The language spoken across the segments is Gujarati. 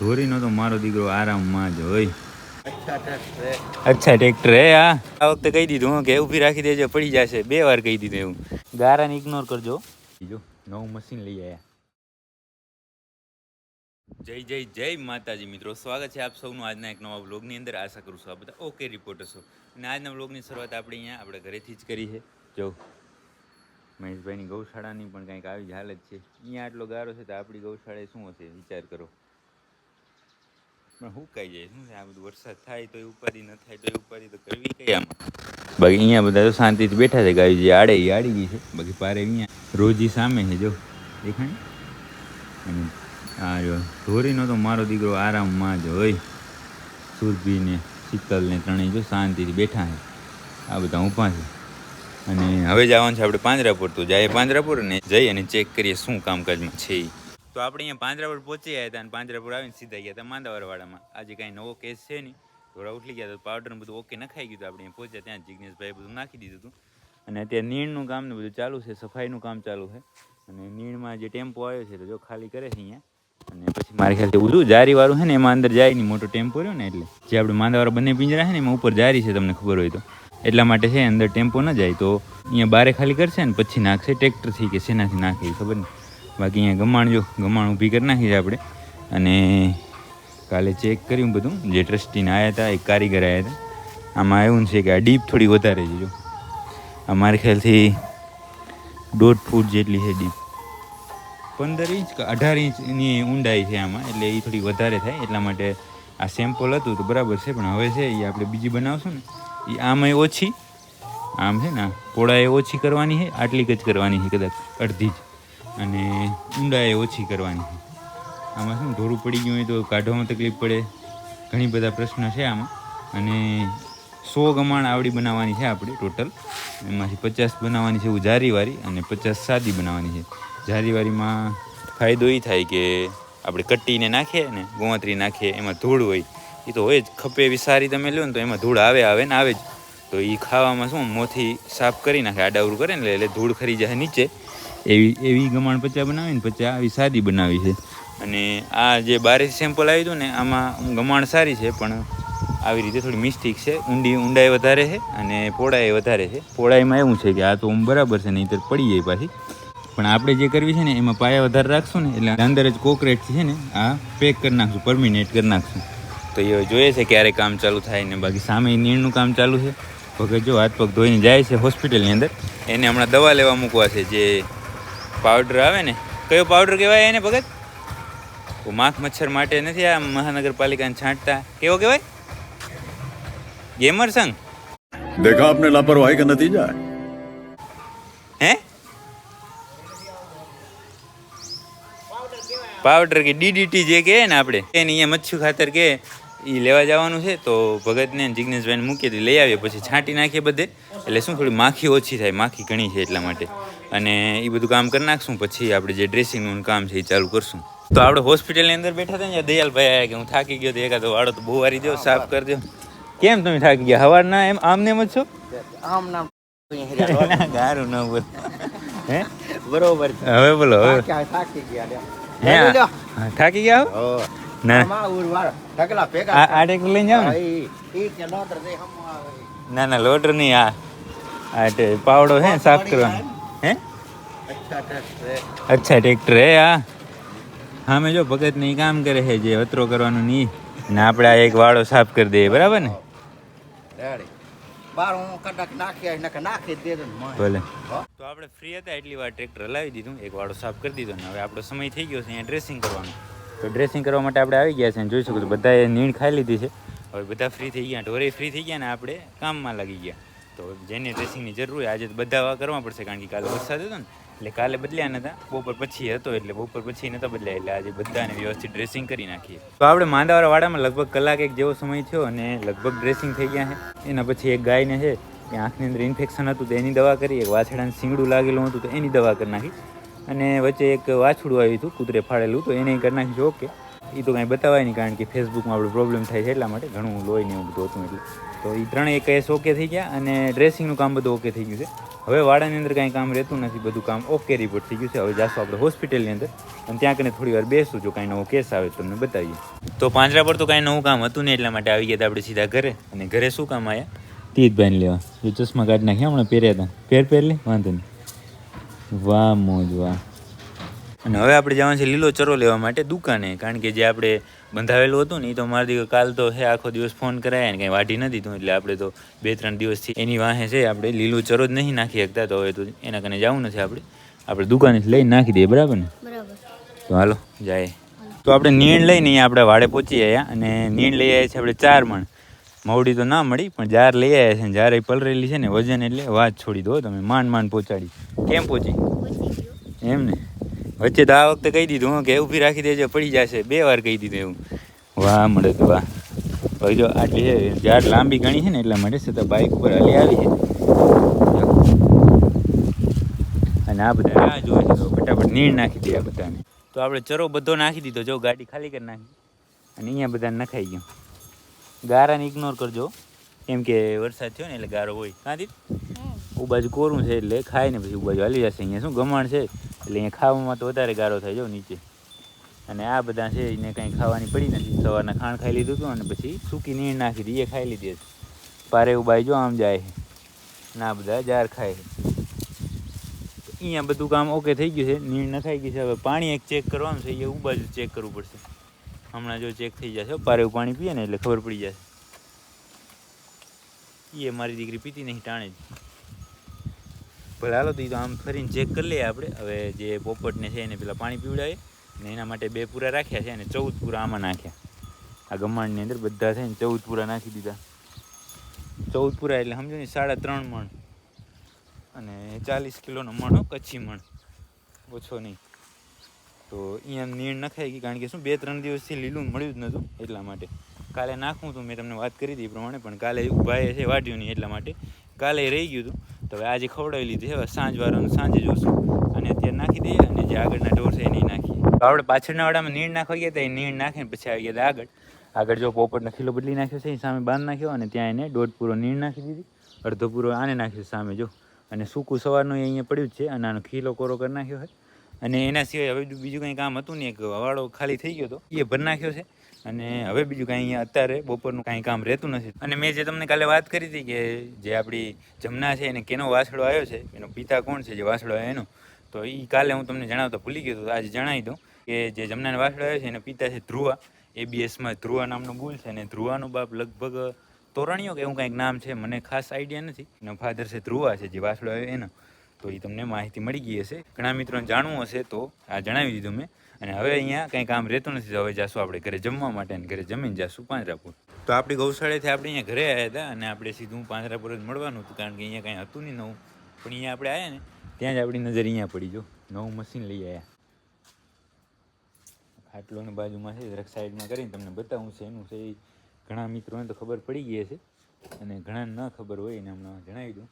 ધોરીનો તો મારો દીકરો આરામમાં જ હોય. અચ્છા ટ્રેક્ટર હે. આ વખતે કહી દીધું કે ઊભી રાખી દેજો, પડી જશે. 2 વાર કહી દીધું એવું. ગારાને ઇગ્નોર કરજો. બીજો નવું મશીન લઈ આવ્યા. જય જય જય માતાજી મિત્રો, સ્વાગત છે આપ સૌનું આજના એક નવા વ્લોગની અંદર. આશા કરું છું આ બધા ઓકે રિપોર્ટર છો. અને આજના વ્લોગની શરૂઆત આપણે ઘરેથી જ કરી છે. જો મહેશભાઈની ગૌશાળાની પણ કંઈક આવી જ હાલત છે. અહીંયા આટલો ગારો છે તો આપણી ગૌશાળાએ શું હશે વિચાર કરો. પણ હુકાઈ જાય શું છે આ બધું. વરસાદ થાય તો એ ઉપાધિ, ન થાય તો એ ઉપાધિ તો કરવી કઈ આમાં. બાકી અહીંયા બધા તો શાંતિથી બેઠા છે. ગાયું જે આડે એ આડી ગઈ છે. બાકી પારે અહીંયા રોજી સામે છે. જો દેખાય ને. હા જો ધોરીનો તો મારો દીકરો આરામમાં જ હોય. સુરભી ને શીતલ ને ત્રણેય જો શાંતિથી બેઠા છે. આ બધા ઊભા છે. અને હવે જવાનું છે આપણે પાંજરાપુર. તો જાય પાંજરાપુર ને જઈ અને ચેક કરીએ શું કામકાજમાં છે. તો આપણે અહીંયા પાંજરાપુર પહોંચી ગયા હતા અને પાંજરાપુર આવીને સીધા ગયા હતા માંદાવારવાડામાં. આજે કાંઈ નવો કેસ છે નહીં. થોડા ઉઠલી ગયા તો પાવડર બધું ઓકે નખાઈ ગયું. આપણે પહોંચ્યા ત્યાં જિગ્નેશભાઈ બધું નાખી દીધું હતું. અને અત્યારે નીણનું કામ ને બધું ચાલુ છે, સફાઈનું કામ ચાલુ છે. અને નીણમાં જે ટેમ્પો આવ્યો છે તો જો ખાલી કરે છે અહીંયા. અને પછી મારી ખ્યાલથી બધું જારીવાળું છે ને એમાં અંદર જાય નહીં. મોટો ટેમ્પો રહ્યો ને એટલે જે આપણે માંદાવાળા બંને પિંજરા છે ને એમાં ઉપર જારી છે, તમને ખબર હોય તો. એટલા માટે છે અંદર ટેમ્પો ન જાય. તો અહીંયા બારે ખાલી કરશે ને પછી નાખશે ટ્રેક્ટરથી કે શેનાથી નાખે એ ખબર નહીં. બાકી અહીંયા ગમાણ જો ગમાણ ઊભી કરી નાખી છે આપણે. અને કાલે ચેક કર્યું બધું. જે ટ્રસ્ટીને આવ્યા હતા, એક કારીગર આવ્યા હતા. આમાં એવું છે કે આ ડીપ થોડી વધારે છે. જો આ મારી ખ્યાલથી 1.5 ફૂટ જેટલી છે ડીપ. 15 ઇંચ કે 18 ઇંચની ઊંડાઈ છે આમાં. એટલે એ થોડી વધારે થાય. એટલા માટે આ સેમ્પલ હતું તો બરાબર છે. પણ હવે છે એ આપણે બીજી બનાવશું ને એ આમાં ઓછી, આમ છે ને પોળાએ ઓછી કરવાની છે. આટલી જ કરવાની છે કદાચ અડધી જ. અને ઊંડાએ ઓછી કરવાની છે. આમાં શું ધોરું પડી ગયું હોય તો કાઢવામાં તકલીફ પડે. ઘણી બધા પ્રશ્ન છે આમાં. અને 100 ગમાણ આવડી બનાવવાની છે આપણે ટોટલ. એમાંથી 50 બનાવવાની છે એવું જારીવાળી અને 50 સાદી બનાવવાની છે. જારીવાળીમાં ફાયદો એ થાય કે આપણે કટ્ટીને નાખીએ ને ગોવાતરી નાખીએ એમાં ધૂળ હોય એ તો હોય જ. ખપે એવી સારી તમે લો ને તો એમાં ધૂળ આવે ને આવે જ. તો એ ખાવામાં શું મોંથી સાફ કરી નાખે, આડાવરું કરે ને એટલે ધૂળ ખરી જાય નીચે. એવી ગમાણ 50 બનાવીને 50 આવી સાદી બનાવી છે. અને આ જે બારે સેમ્પલ આવ્યું હતું ને આમાં ગમાણ સારી છે પણ આવી રીતે થોડી મિસ્ટેક છે. ઊંડાઈ વધારે છે અને પોળાઈ વધારે છે. પોળાઈમાં એવું છે કે આ તો બરાબર છે, નહીં તો પડી જાય પાછી. પણ આપણે જે કરવી છે ને એમાં પાયા વધારે રાખશું ને એટલે અંદર જ કોકરેટથી છે ને આ પેક કરી નાખશું, પરમિનેટ કરી નાખશું. તો એ જોઈએ છે ક્યારે કામ ચાલુ થાય ને. બાકી સામે નીણનું કામ ચાલુ છે. ભગત જો હાથ પગ ધોઈને જાય છે હોસ્પિટલની અંદર. એને હમણાં દવા લેવા મૂકવા છે. જે પાવડર આવે ને, કયો પાવડર કહેવાય એને ભગત? માખ મચ્છર માટે નથી આ મહાનગરપાલિકાને છાંટતા, કેવો કહેવાય? ગેમર સંગ देखा आपने लापरवाही का नतीजा હે પાવડર કે ડીડીટી જે કહે ને આપણે એને અહીંયા મચ્છુ ખાતર કે એ લેવા જવાનું છે. તો ભગતને જિગ્નેશભાઈને મૂકીએ તો લઈ આવીએ પછી છાંટી નાખીએ બધે. એટલે શું થોડી માખી ઓછી થાય. માખી ઘણી છે એટલા માટે. અને એ બધું કામ કરી નાખશું પછી આપણે જે ડ્રેસિંગનું કામ છે એ ચાલુ કરશું. તો આપણે હોસ્પિટલની અંદર બેઠા હતા ને દયાલભાઈ આવ્યા કે હું થાકી ગયો તો એકાદો વાળો તો બહુ વારી દો, સાફ કરી દો. કેમ તમે થાકી ગયા? હવારના એમ આમને એમ જ છો? ગારું ન બોલ. હે બરોબર. હવે બોલો હવે થાકી ગયા. હે થાકી ગયા હો? ના આ ટ્રેક્ટર લઈને જાવ ને. ના ના લોડર નહીં. આ પાવડો હે સાફ કરવાનો. હે અચ્છા ટ્રેક્ટર હે. હા મેં જો ભગત ને કામ કરે છે જે વતરો કરવાનું નહીં ને આપણે આ એક વાળો સાફ કરી દઈએ. બરાબર ને? ભલે. તો આપણે ફ્રી હતા એટલી વાર ટ્રેક્ટર હલાવી દીધું, એક વાળો સાફ કરી દીધો. ને હવે આપણો સમય થઈ ગયો છે અહીંયા ડ્રેસિંગ કરવાનો. તો ડ્રેસિંગ કરવા માટે આપણે આવી ગયા છે અને જોઈ શકો છો બધાએ નીણ ખાઈ લીધી છે. હવે બધા ફ્રી થઈ ગયા, ઢોરે ફ્રી થઈ ગયા ને આપણે કામમાં લાગી ગયા. તો જેને ડ્રેસિંગની જરૂર હોય આજે તો બધા કરવા પડશે કારણ કે કાલે વરસાદ હતો ને એટલે કાલે બદલ્યા નતા. બપોર પછી હતો એટલે બપોર પછી નતા બદલ્યા. એટલે આજે બધાને વ્યવસ્થિત ડ્રેસિંગ કરી નાખીએ. તો આપણે માંદાવાળામાં લગભગ કલાક એક જેવો સમય થયો અને લગભગ ડ્રેસિંગ થઈ ગયા છે. એના પછી એક ગાયને છે કે આંખની અંદર ઇન્ફેક્શન હતું તો એની દવા કરી. એક વાછડાને શીંગડું લાગેલું હતું તો એની દવા કરી નાખી. અને વચ્ચે એક વાછડું આવ્યું હતું કૂતરે ફાડેલું તો એને કરી નાખી. ઓકે એ તો કાંઈ બતાવાય નહીં, કારણ કે ફેસબુકમાં આપણે પ્રોબ્લેમ થાય છે એટલા માટે, ઘણું લોહી ને એવું બધું હતું એટલે. તો એ ત્રણેય કેસ ઓકે થઈ ગયા અને ડ્રેસિંગનું કામ બધું ઓકે થઈ ગયું છે. હવે વાળાની અંદર કાંઈ કામ રહેતું નથી, બધું કામ ઓકે રિપોર્ટ થઈ ગયું છે. હવે જાશું આપણે હોસ્પિટલની અંદર અને ત્યાં કને થોડી વાર બેસું, જો કાંઈ નવો કેસ આવે તો તમને બતાવીએ. તો પાંજરા પર તો કાંઈ નવું કામ હતું નહીં એટલા માટે આવી ગયા હતા આપણે સીધા ઘરે. અને ઘરે શું કામ આવ્યા? તીતભાઈને લેવા. એ ચશ્મા કાઢી નાખ્યા, હમણાં પહેર્યા હતા. પહેર લે, વાંધો નહીં. વાહ મોજ વાહ. અને હવે આપણે જવાનું છે લીલો ચરો લેવા માટે દુકાને, કારણ કે જે આપણે બંધાવેલું હતું ને એ તો મારી દીકરો કાલ તો છે આખો દિવસ ફોન કરાયા ને કંઈ વાઢી નથી દીધું, એટલે આપણે તો 2-3 દિવસથી એની વાહે છે. આપણે લીલું ચરો જ નહીં નાખી શકતા, તો હવે તો એના કને જવું નથી. આપણે દુકાનેથી લઈને નાખી દઈએ, બરાબર ને? તો હાલો જાય. તો આપણે નીણ લઈને અહીંયા આપણે વાડે પહોંચી આવ્યા અને નીણ લઈ આવ્યા છે આપણે 4 મણ. મવડી તો ના મળી, પણ જાર લઈ આવ્યા છે. જાર એ પલરેલી છે ને, વજન એટલે વાત છોડી દો તમે. માંડ પહોંચાડી. કેમ પહોંચી? એમ ને, વચ્ચે તો આ વખતે કહી દીધું કે ઊભી રાખી દેજો, પડી જશે. 2 વાર કહી દીધું એવું. વાહ મળે તો વાહ. હવે જો આટલી છે જાર લાંબી ઘણી છે ને એટલા માટે છતાં બાઇક ઉપર હલી આવી છે. અને આ બધા રાહ જોવે છે, તો ફટાફટ નીણ નાખી દે આ બધાને. તો આપણે ચરો બધો નાખી દીધો, જો ગાડી ખાલી કરી નાખી અને અહીંયા બધાને નખાઈ ગયું. ગારાને ઇગ્નોર કરજો, કેમ કે વરસાદ થયો ને એટલે ગારો હોય. કાંથી ઉ બાજુ કોરું છે એટલે ખાય ને પછી ઉ બાજુ હાલી જશે. અહીંયા શું ગમાણ છે એટલે અહીંયા ખાવામાં તો વધારે ગારો થાય. જો નીચે અને આ બધા છે એને કંઈ ખાવાની પડી નથી. સવારના ખાણ ખાઈ લીધું હતું અને પછી સૂકી નીણ નાખી હતી, એ ખાઈ લીધી હતી. પારે ઉભાઈ જો આમ જાય છે ને આ બધા જાર ખાય છે. અહીંયા બધું કામ ઓકે થઈ ગયું છે, નીણ નખાઈ ગઈ છે. હવે પાણી એક ચેક કરવાનું છે, એ ઉ બાજુ ચેક કરવું પડશે. હમણાં જો ચેક થઈ જશે, પારે પાણી પીએ ને એટલે ખબર પડી જશે. એ મારી દીકરી પીતી નહીં ટાણે જ. ભલે હાલો તો એ તો આમ ફરીને ચેક કરી લઈએ આપણે. હવે જે પોપટને છે એને પેલા પાણી પીવડાવીએ ને એના માટે 2 પૂરા રાખ્યા છે અને 14 પૂરા આમાં નાખ્યા. આ ગમાણની અંદર બધા થઈને 14 પૂરા નાખી દીધા. 14 પૂરા એટલે સમજો ને 3.5 મણ અને 40 કિલોનો મણ, કચ્છી મણ, ઓછો નહીં. તો અહીંયા નીણ નખાઈ ગઈ, કારણ કે શું 2-3 દિવસથી લીલું મળ્યું જ નહોતું એટલા માટે. કાલે નાખવું હતું, મેં તમને વાત કરી હતી એ પ્રમાણે, પણ કાલે ભાઈએ છે વાઢ્યું નહીં એટલા માટે કાલે રહી ગયું હતું. તો હવે આજે ખવડાવી લીધી. હવે સાંજવાળાનું સાંજે જોશું અને અત્યારે નાખી દઈએ અને જે આગળના ઢોર છે એને નાખીએ. તો આપણે પાછળના વાડામાં નીણ નાખવા ગયા હતા, એ નીણ નાખીને પછી આવી ગયા હતા આગળ જો પોપટનો ખીલો બદલી નાખ્યો છે, એ સામે બાંધ નાખ્યો અને ત્યાં એને 1.5 પૂરો નીણ નાખી દીધી, અડધો પૂરો આને નાખ્યો સામે જો. અને સૂકું સવારનું અહીંયા પડ્યું જ છે અને આનો ખીલો કોરો કરી નાખ્યો છે. અને એના સિવાય હવે બીજું કંઈ કામ હતું ને, એક વાળો ખાલી થઈ ગયો હતો એ ભરી નાખ્યો છે. અને હવે બીજું કાંઈ અહીંયા અત્યારે બપોરનું કાંઈ કામ રહેતું નથી. અને મેં જે તમને કાલે વાત કરી હતી કે જે આપણી જમના છે એને કેનો વાસળો આવ્યો છે, એનો પિતા કોણ છે જે વાસળો આવ્યો એનો, તો એ કાલે હું તમને જણાવતા ભૂલી ગયો હતો. આજે જણાવી દઉં કે જે જમનાનો વાસળો આવ્યો છે એનો પિતા છે ધ્રુવા. ABSમાં ધ્રુવા નામનો બુલ છે અને ધ્રુવાનો બાપ લગભગ તોરણીઓ કે એવું કંઈક નામ છે, મને ખાસ આઈડિયા નથી. એનો ફાધર છે ધ્રુવા છે જે વાસળો આવ્યો એનો. તો એ તમને માહિતી મળી ગઈ હશે, ઘણા મિત્રોને જાણવું હશે તો આ જણાવી દીધું મેં. અને હવે અહીંયા કંઈ કામ રહેતું નથી, તો હવે જાશું આપણે ઘરે જમવા માટે અને ઘરે જમીને જાશું પાંજરાપુર. તો આપણી ગૌશાળાથી આપણે અહીંયા ઘરે આવ્યા હતા અને આપણે સીધું પાંજરાપુર જ મળવાનું હતું, કારણ કે અહીંયા કાંઈ હતું નહીં નવું. પણ અહીંયા આપણે આવ્યા ને ત્યાં જ આપણી નજર અહીંયા પડી. જો નવું મશીન લઈ આવ્યા. ખાટલોની બાજુમાં છે, જરાક સાઈડમાં કરીને તમને બતાવું છે એનું છે. એ ઘણા મિત્રોને તો ખબર પડી ગઈ હશે અને ઘણાને ન ખબર હોય એને હમણાં જણાવી દઉં.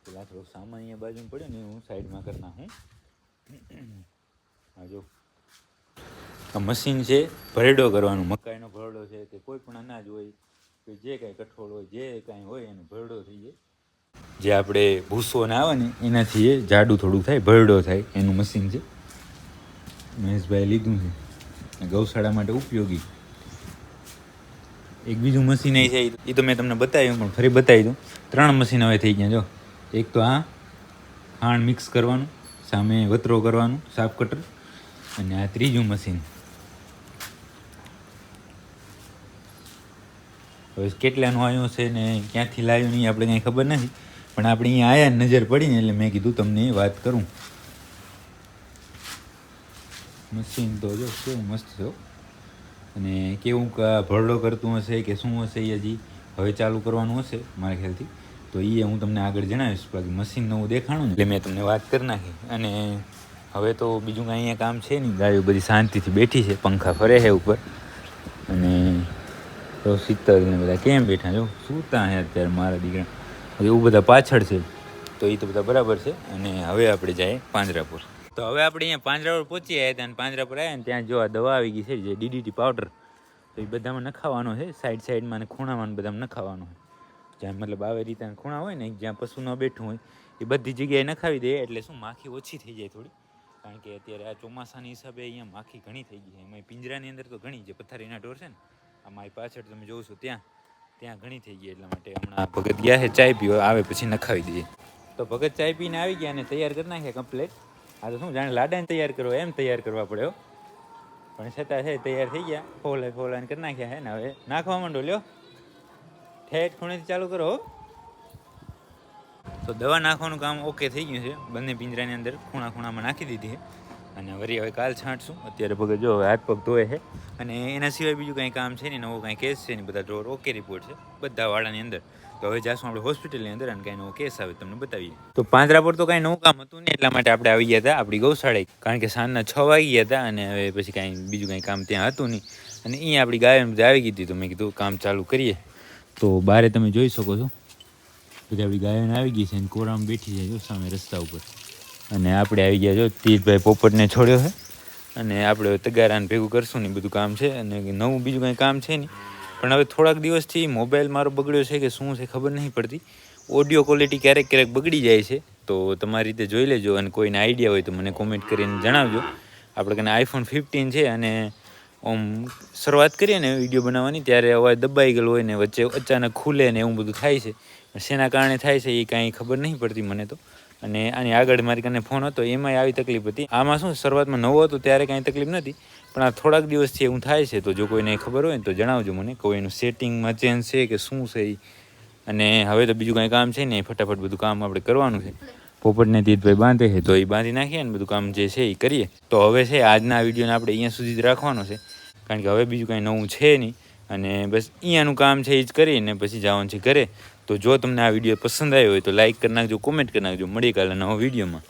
પેલા થોડોક સામાન અહીંયા બાજુમાં પડ્યો ને હું સાઈડમાં કરી નાખું. હા જો આ મશીન છે ભરડો કરવાનું. મકાઈનો ભરડો છે કે કોઈ પણ અનાજ હોય કે જે કાંઈ કઠોળ હોય જે કાંઈ હોય એનો ભરડો થઈ જાય. જે આપણે ભૂસો ને આવે ને એનાથી એ જાડું થોડું થાય, ભરડો થાય, એનું મશીન છે. મહેશભાઈ લીધું છે ગૌશાળા માટે ઉપયોગી. એક બીજું મશીન એ છે, એ તો મેં તમને બતાવ્યું પણ ફરી બતાવી દઉં. 3 મશીન હવે થઈ ગયા. જો એક તો આ ખાંડ મિક્સ કરવાનું, સામે વતરો કરવાનું, સાફ કટર, અને આ 3જું મશીન. હવે કેટલાનું આવ્યું છે ને ક્યાંથી લાવ્યું નહીં આપણે કાંઈ ખબર નથી, પણ આપણે અહીંયા આવ્યા નજર પડીને એટલે મેં કીધું તમને વાત કરું. મશીન તો જો કેવું મસ્ત છે અને કેવું ભરડો કરતું હશે કે શું હશે એ હજી હવે ચાલુ કરવાનું હશે મારા ખ્યાલથી. તો એ હું તમને આગળ જણાવીશ. બાકી મશીન નવું દેખાણું ને એટલે મેં તમને વાત કરી નાખી. અને હવે તો બીજું કાંઈ અહીંયા કામ છે નહીં. ગાયો બધી શાંતિથી બેઠી છે, પંખા ફરે છે ઉપર. અને તો શીતળને બધા કેમ બેઠા જો સૂતા છે અત્યારે મારા દીકરા. એવું બધા પાછળ છે તો એ તો બધા બરાબર છે. અને હવે આપણે જઈએ પાંજરાપુર. તો તો હવે આપણે અહીંયા પાંજરા પર પહોંચી આવ્યા હતા અને પાંજરા પર આવ્યા ને ત્યાં જો આ દવા આવી ગઈ છે જે DDT પાવડર, તો એ બધામાં નખાવાનો છે, સાઈડમાં ને ખૂણામાં બધામાં નખાવાનો છે. જ્યાં મતલબ આવી રીતે ખૂણા હોય ને જ્યાં પશુ ન બેઠું હોય એ બધી જગ્યાએ નખાવી દઈએ એટલે શું માખી ઓછી થઈ જાય થોડી, કારણ કે અત્યારે આ ચોમાસાની હિસાબે અહીંયા માખી ઘણી થઈ ગઈ છે. એમાં પિંજરાની અંદર તો ઘણી જે પથારીના ઢોર છે ને આ મારી પાછળ તમે જોઉં છો ત્યાં ઘણી થઈ ગઈ. એટલા માટે હમણાં ભગત ગયા છે ચાય પીવા, આવે પછી નખાવી દઈએ. તો ભગત ચાય પીને આવી ગયા અને તૈયાર કરી નાખ્યા કમ્પ્લેટ. આ તો શું જાણે લાડાને તૈયાર કરો એમ તૈયાર કરવા પડે હો, પણ છતાં છે તૈયાર થઈ ગયા, ફોલાઈને કરી નાખ્યા છે ને હવે નાખવા માંડો. લ્યો ઠેઠ ખૂણેથી ચાલુ કરો. તો દવા નાખવાનું કામ ઓકે થઈ ગયું છે, બંને પિંજરાની અંદર ખૂણામાં નાખી દીધી છે અને વળી હવે કાલ છાંટશું. અત્યારે ભગત જો હાથ પગ ધોવે છે અને એના સિવાય બીજું કાંઈ કામ છે ને, નવો કાંઈ કેસ છે ને, બધા ડ્રોર ઓકે રિપોર્ટ છે બધા વાળાની અંદર. તો હવે જાશું આપણે હોસ્પિટલની અંદર અને કાંઈ નવો કેસ આવે તમને બતાવીએ. તો પાંજરા પર તો કાંઈ નવું કામ હતું નહીં, એટલા માટે આપણે આવી ગયા હતા આપણી ગૌશાળાએ, કારણ કે સાંજના 6 વાગી ગયા હતા અને હવે પછી કાંઈ બીજું કાંઈ કામ ત્યાં હતું નહીં. અને અહીંયા આપણી ગાય બધા આવી ગઈ હતી, તો મેં કીધું કામ ચાલુ કરીએ. તો બહાર તમે જોઈ શકો છો બધી આપણી ગાયોને આવી ગઈ છે અને કોરામાં બેઠી છે જો સામે રસ્તા ઉપર. અને આપણે આવી ગયા જો તીરભાઈ પોપટને છોડ્યો છે અને આપણે તગારાને ભેગું કરશું ને બધું કામ છે. અને નવું બીજું કાંઈ કામ છે નહીં, પણ હવે થોડાક દિવસથી મોબાઈલ મારો બગડ્યો છે કે શું છે ખબર નહીં પડતી. ઓડિયો ક્વોલિટી ક્યારેક બગડી જાય છે, તો તમારી રીતે જોઈ લેજો અને કોઈને આઈડિયા હોય તો મને કોમેન્ટ કરીને જણાવજો. આપણે કને iPhone 15 છે અને આમ શરૂઆત કરીએ ને વિડીયો બનાવવાની ત્યારે અવાજ દબાઈ ગયેલો હોય ને વચ્ચે અચાનક ખુલે ને એવું બધું થાય છે. શેના કારણે થાય છે એ કાંઈ ખબર નહીં પડતી મને તો. અને આની આગળ મારી કને ફોન હતો એમાંય આવી તકલીફ હતી. આમાં શું શરૂઆતમાં નવો હતો ત્યારે કાંઈ તકલીફ નથી, પણ આ થોડાક દિવસથી એવું થાય છે. તો જો કોઈને ખબર હોય ને તો જણાવજો મને, કોઈનું સેટિંગમાં ચેન્જ છે કે શું છે એ. અને હવે તો બીજું કાંઈ કામ છે ને, ફટાફટ બધું કામ આપણે કરવાનું છે. પોપટને તીરભાઈ બાંધે છે તો એ બાંધી નાખીએ ને બધું કામ જે છે એ કરીએ. તો હવે છે આજના વિડીયોને આપણે અહીંયા સુધી જ રાખવાનો છે, કારણ કે હવે બીજું કાંઈ નવું છે નહીં. અને બસ અહીંયાનું કામ છે એ જ કરીને પછી જવાનું છે ઘરે. તો જો તમને આ વિડીયો પસંદ આવ્યો હોય તો લાઈક કરી નાખજો, કોમેન્ટ કરી નાખજો. મળીએ કાલે નવા વિડીયોમાં.